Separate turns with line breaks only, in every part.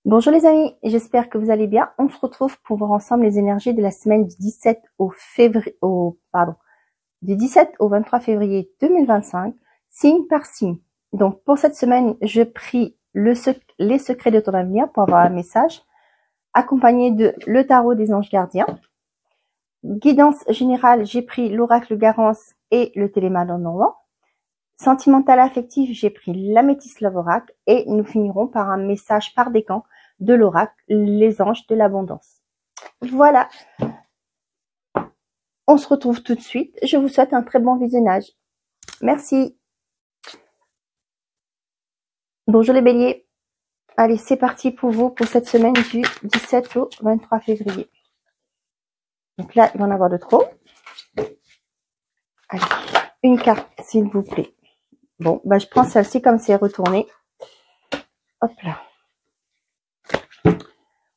Bonjour les amis, j'espère que vous allez bien. On se retrouve pour voir ensemble les énergies de la semaine du 17 du 17 au 23 février 2025, signe par signe. Donc pour cette semaine, je prie les secrets de ton avenir pour avoir un message, accompagné de le tarot des anges gardiens. Guidance générale, j'ai pris l'oracle Garance et le téléman en normand. Sentimental affectif, j'ai pris l'améthyste love oracle et nous finirons par un message par décan de l'oracle, les anges de l'abondance. Voilà. On se retrouve tout de suite. Je vous souhaite un très bon visionnage. Merci. Bonjour les béliers. Allez, c'est parti pour vous pour cette semaine du 17 au 23 février. Donc là, il va en avoir de trop. Allez, une carte, s'il vous plaît. Bon, bah, je prends celle-ci comme c'est retourné. Hop là.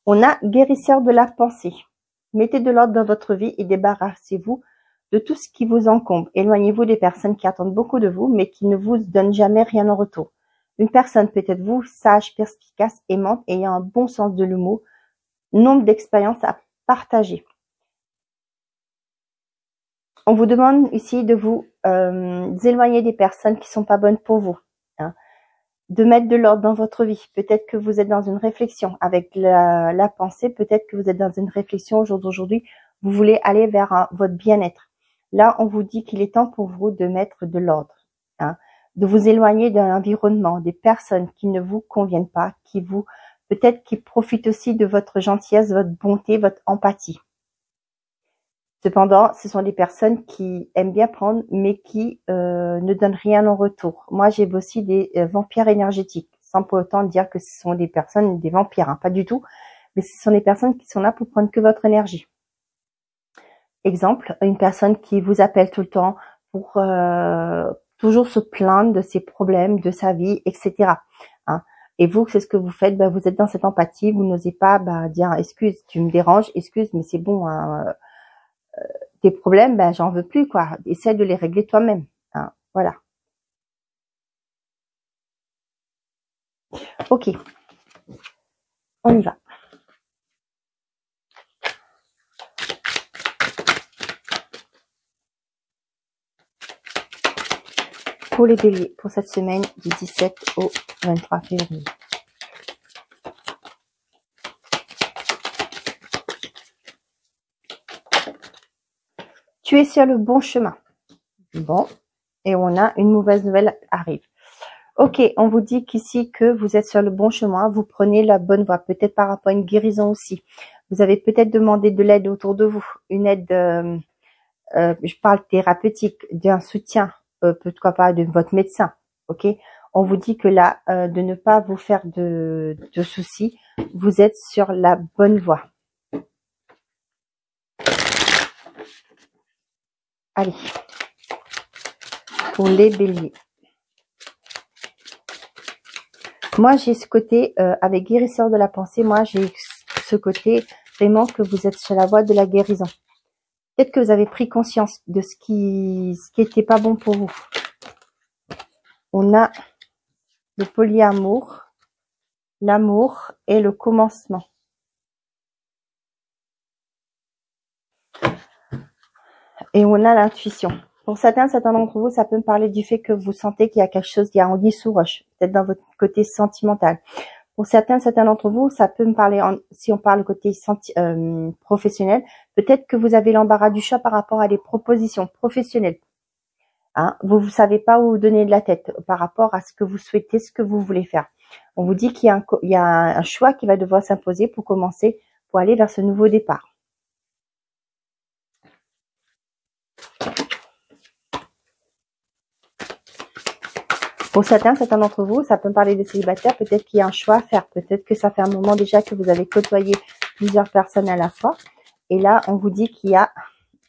On a guérisseur de la pensée. Mettez de l'ordre dans votre vie et débarrassez-vous de tout ce qui vous encombre. Éloignez-vous des personnes qui attendent beaucoup de vous, mais qui ne vous donnent jamais rien en retour. Une personne peut être vous, sage, perspicace, aimante, ayant un bon sens de l'humour, nombre d'expériences à partager. On vous demande ici de vous éloigner des personnes qui sont pas bonnes pour vous. De mettre de l'ordre dans votre vie. Peut-être que vous êtes dans une réflexion avec la pensée, peut-être que vous êtes dans une réflexion au jour d'aujourd'hui, vous voulez aller vers votre bien-être. Là, on vous dit qu'il est temps pour vous de mettre de l'ordre, de vous éloigner d'un environnement, des personnes qui ne vous conviennent pas, peut-être qui profitent aussi de votre gentillesse, votre bonté, votre empathie. Cependant, ce sont des personnes qui aiment bien prendre, mais qui ne donnent rien en retour. Moi, j'ai aussi des vampires énergétiques, sans pour autant dire que ce sont des personnes, des vampires, pas du tout. Mais ce sont des personnes qui sont là pour prendre que votre énergie. Exemple, une personne qui vous appelle tout le temps pour toujours se plaindre de ses problèmes, de sa vie, etc. Et vous, c'est ce que vous faites, vous êtes dans cette empathie, vous n'osez pas dire « excuse, tu me déranges, excuse, mais c'est bon, tes problèmes, j'en veux plus, quoi. Essaie de les régler toi-même. Voilà. Ok. On y va. Pour les béliers, pour cette semaine du 17 au 23 février. Tu es sur le bon chemin. Bon. Et on a une mauvaise nouvelle arrive. Ok, on vous dit qu'ici que vous êtes sur le bon chemin, vous prenez la bonne voie, peut-être par rapport à une guérison aussi. Vous avez peut-être demandé de l'aide autour de vous, une aide, je parle thérapeutique, d'un soutien, pourquoi pas de votre médecin, ok. On vous dit que là, de ne pas vous faire de soucis, vous êtes sur la bonne voie. Allez, pour les béliers. Moi, j'ai ce côté, avec guérisseur de la pensée, moi, j'ai ce côté vraiment que vous êtes sur la voie de la guérison. Peut-être que vous avez pris conscience de ce qui était pas bon pour vous. On a le polyamour, l'amour et le commencement. Et on a l'intuition. Pour certains d'entre vous, ça peut me parler du fait que vous sentez qu'il y a quelque chose, il y a anguille sous roche, peut-être dans votre côté sentimental. Pour certains d'entre vous, ça peut me parler, si on parle côté professionnel, peut-être que vous avez l'embarras du choix par rapport à des propositions professionnelles. Vous ne savez pas où donner de la tête par rapport à ce que vous souhaitez, ce que vous voulez faire. On vous dit qu'il y a un choix qui va devoir s'imposer pour commencer, pour aller vers ce nouveau départ. Pour certains d'entre vous, ça peut me parler des célibataires, peut-être qu'il y a un choix à faire, peut-être que ça fait un moment déjà que vous avez côtoyé plusieurs personnes à la fois, et là, on vous dit qu'il y a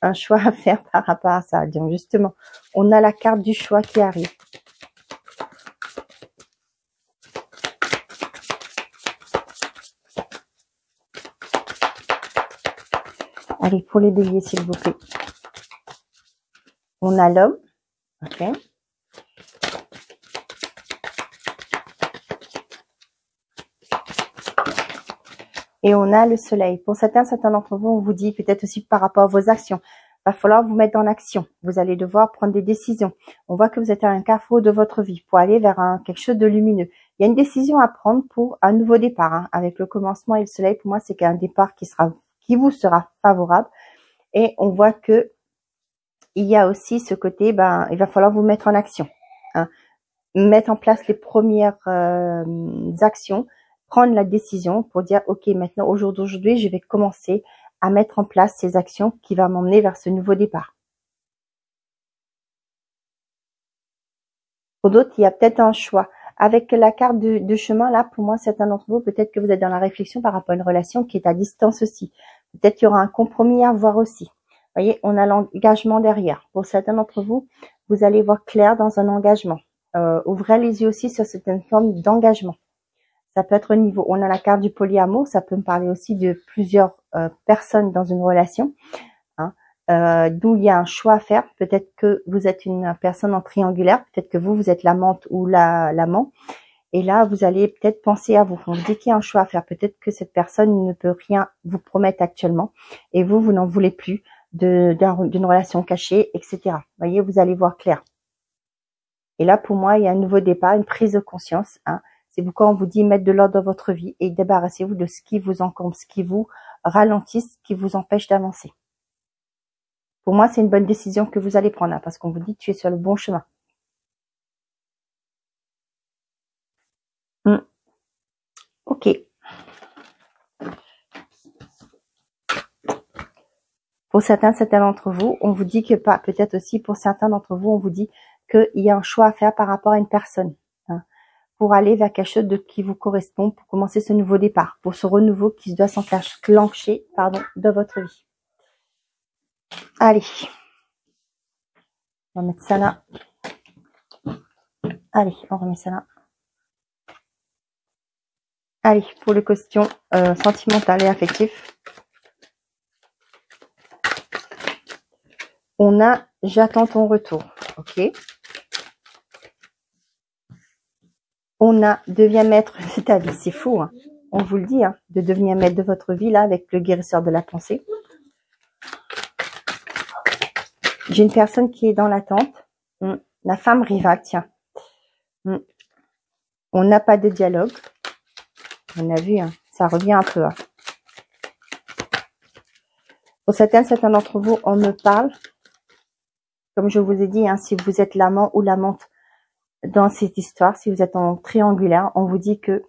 un choix à faire par rapport à ça. Donc justement, on a la carte du choix qui arrive. Allez, pour les béliers, s'il vous plaît. On a l'homme, ok. Et on a le soleil. Pour certains d'entre vous, on vous dit peut-être aussi par rapport à vos actions. Va falloir vous mettre en action. Vous allez devoir prendre des décisions. On voit que vous êtes à un carrefour de votre vie pour aller vers quelque chose de lumineux. Il y a une décision à prendre pour un nouveau départ. Hein. Avec le commencement et le soleil, pour moi, c'est qu'un départ qui vous sera favorable. Et on voit que il y a aussi ce côté, il va falloir vous mettre en action. Hein. Mettre en place les premières actions, prendre la décision pour dire, ok, maintenant, au jour d'aujourd'hui, je vais commencer à mettre en place ces actions qui vont m'emmener vers ce nouveau départ. Pour d'autres, il y a peut-être un choix. Avec la carte de chemin, là, pour moi, certains d'entre vous, peut-être que vous êtes dans la réflexion par rapport à une relation qui est à distance aussi. Peut-être qu'il y aura un compromis à voir aussi. Vous voyez, on a l'engagement derrière. Pour certains d'entre vous, vous allez voir clair dans un engagement. Ouvrez les yeux aussi sur certaines formes d'engagement. Ça peut être au niveau, on a la carte du polyamour, ça peut me parler aussi de plusieurs personnes dans une relation, hein, d'où il y a un choix à faire. Peut-être que vous êtes une personne en triangulaire, peut-être que vous êtes l'amante ou l'amant, et là, vous allez peut-être penser à vous. On vous dit qu'il y a un choix à faire. Peut-être que cette personne ne peut rien vous promettre actuellement, et vous n'en voulez plus d'une relation cachée, etc. Vous voyez, vous allez voir clair. Et là, pour moi, il y a un nouveau départ, une prise de conscience. Hein. C'est pourquoi on vous dit mettre de l'ordre dans votre vie et débarrassez-vous de ce qui vous encombre, ce qui vous ralentit, ce qui vous empêche d'avancer. Pour moi, c'est une bonne décision que vous allez prendre, hein, parce qu'on vous dit que tu es sur le bon chemin. Ok. Pour certains d'entre vous, on vous dit que peut-être aussi pour certains d'entre vous, on vous dit qu'il y a un choix à faire par rapport à une personne, hein, pour aller vers quelque chose qui vous correspond, pour commencer ce nouveau départ, pour ce renouveau qui doit s'enclencher, dans votre vie. Allez, on va mettre ça là. Allez, on remet ça là. Allez, pour les questions sentimentales et affectives. On a « J'attends ton retour ». Ok. On a « Deviens maître de ta vie ». C'est fou, hein. On vous le dit, hein, de devenir maître de votre vie, là, avec le guérisseur de la pensée. J'ai une personne qui est dans l'attente. La femme rivale, tiens. On n'a pas de dialogue. On a vu, hein, ça revient un peu. Hein. Pour certains d'entre vous, on me parle. Comme je vous ai dit, hein, si vous êtes l'amant ou l'amante dans cette histoire, si vous êtes en triangulaire, on vous dit que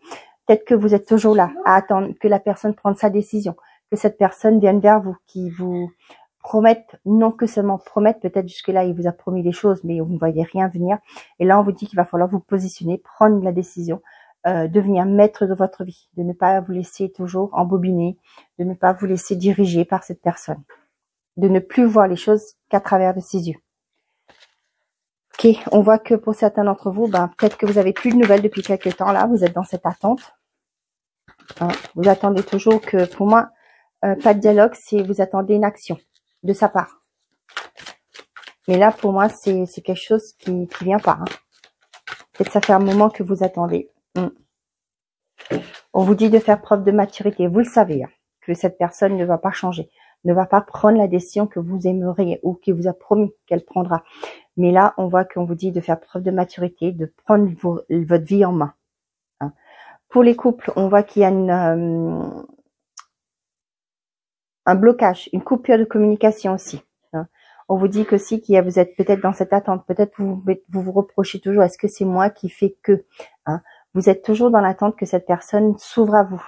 peut-être que vous êtes toujours là à attendre que la personne prenne sa décision, que cette personne vienne vers vous, qui vous promette, non que seulement promette, peut-être jusque-là il vous a promis des choses, mais vous ne voyez rien venir. Et là, on vous dit qu'il va falloir vous positionner, prendre la décision, devenir maître de votre vie, de ne pas vous laisser toujours embobiner, de ne pas vous laisser diriger par cette personne, de ne plus voir les choses qu'à travers de ses yeux. Ok, on voit que pour certains d'entre vous, peut-être que vous avez plus de nouvelles depuis quelques temps là, vous êtes dans cette attente. Hein, vous attendez toujours que, pour moi, pas de dialogue, c'est vous attendez une action de sa part. Mais là, pour moi, c'est quelque chose qui vient pas. Hein. Peut-être ça fait un moment que vous attendez. On vous dit de faire preuve de maturité. Vous le savez, hein, que cette personne ne va pas changer, ne va pas prendre la décision que vous aimeriez ou qui vous a promis qu'elle prendra. Mais là, on voit qu'on vous dit de faire preuve de maturité, de prendre votre vie en main. Hein. Pour les couples, on voit qu'il y a un blocage, une coupure de communication aussi. Hein. On vous dit que si vous êtes peut-être dans cette attente, peut-être vous reprochez toujours, est-ce que c'est moi qui fais que, hein. Vous êtes toujours dans l'attente que cette personne s'ouvre à vous.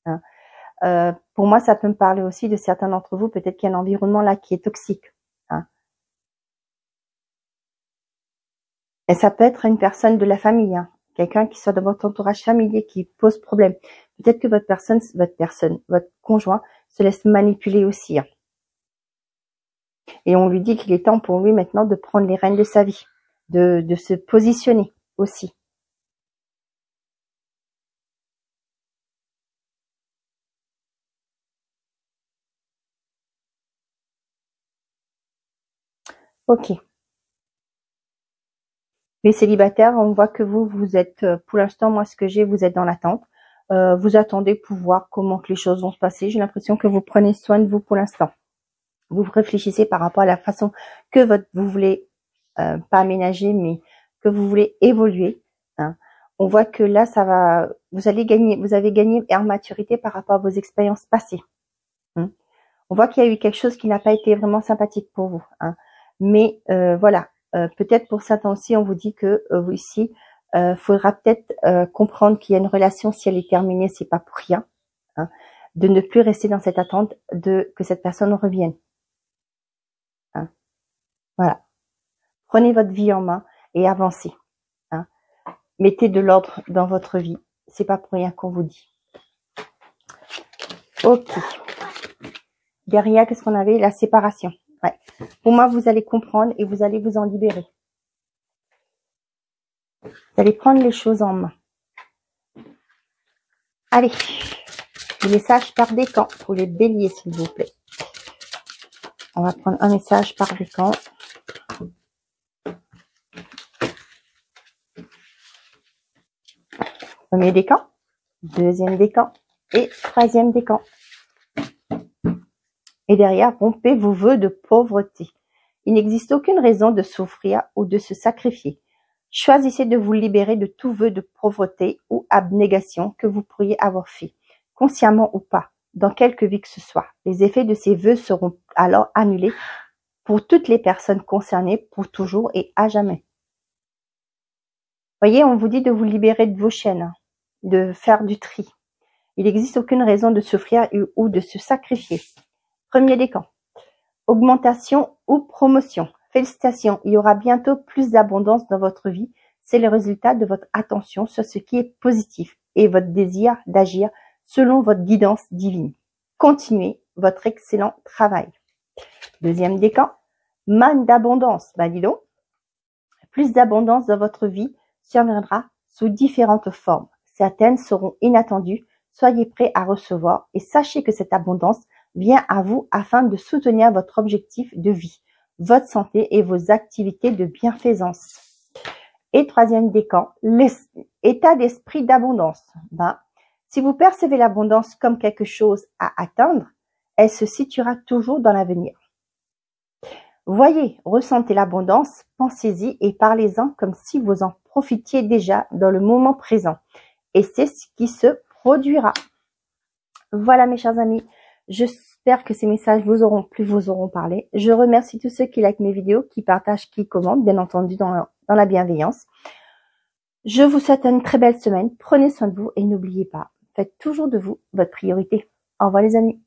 Hein. Pour moi, ça peut me parler aussi de certains d'entre vous, peut-être qu'il y a un environnement là qui est toxique. Hein. Et ça peut être une personne de la famille, hein. Quelqu'un qui soit dans votre entourage familier qui pose problème. Peut-être que votre conjoint se laisse manipuler aussi. Hein. Et on lui dit qu'il est temps pour lui maintenant de prendre les rênes de sa vie, de se positionner aussi. Ok. Les célibataires, on voit que vous êtes, pour l'instant, moi ce que j'ai, vous êtes dans l'attente. vous attendez pour voir comment que les choses vont se passer. J'ai l'impression que vous prenez soin de vous pour l'instant. Vous réfléchissez par rapport à la façon que vous voulez, pas aménager, mais que vous voulez évoluer. Hein. On voit que là, vous avez gagné en maturité par rapport à vos expériences passées. Hein. On voit qu'il y a eu quelque chose qui n'a pas été vraiment sympathique pour vous. Hein. Mais voilà, peut-être pour certains aussi, on vous dit que vous ici, faudra peut-être comprendre qu'il y a une relation, si elle est terminée, c'est pas pour rien. Hein, de ne plus rester dans cette attente que cette personne revienne. Hein, voilà. Prenez votre vie en main et avancez. Hein. Mettez de l'ordre dans votre vie. C'est pas pour rien qu'on vous dit. Ok. Derrière, qu'est-ce qu'on avait? La séparation. Ouais. Pour moi, vous allez comprendre et vous allez vous en libérer. Vous allez prendre les choses en main. Allez. Les messages par décan pour les béliers, s'il vous plaît. On va prendre un message par décan. Premier décan, deuxième décan et troisième décan. Et derrière, rompez vos vœux de pauvreté. Il n'existe aucune raison de souffrir ou de se sacrifier. Choisissez de vous libérer de tout vœu de pauvreté ou abnégation que vous pourriez avoir fait, consciemment ou pas, dans quelque vie que ce soit. Les effets de ces vœux seront alors annulés pour toutes les personnes concernées pour toujours et à jamais. Voyez, on vous dit de vous libérer de vos chaînes, de faire du tri. Il n'existe aucune raison de souffrir ou de se sacrifier. Premier décan. Augmentation ou promotion. Félicitations, il y aura bientôt plus d'abondance dans votre vie. C'est le résultat de votre attention sur ce qui est positif et votre désir d'agir selon votre guidance divine. Continuez votre excellent travail. Deuxième décan. Manne d'abondance. Ben dis donc, plus d'abondance dans votre vie surviendra sous différentes formes. Certaines seront inattendues. Soyez prêts à recevoir et sachez que cette abondance vient à vous afin de soutenir votre objectif de vie, votre santé et vos activités de bienfaisance. Et troisième décan, l'état d'esprit d'abondance. Ben, si vous percevez l'abondance comme quelque chose à atteindre, elle se situera toujours dans l'avenir. Voyez, ressentez l'abondance, pensez-y et parlez-en comme si vous en profitiez déjà dans le moment présent. Et c'est ce qui se produira. Voilà mes chers amis, j'espère que ces messages vous auront plu, vous auront parlé. Je remercie tous ceux qui likent mes vidéos, qui partagent, qui commentent, bien entendu dans la bienveillance. Je vous souhaite une très belle semaine, prenez soin de vous et n'oubliez pas, faites toujours de vous votre priorité. Au revoir les amis.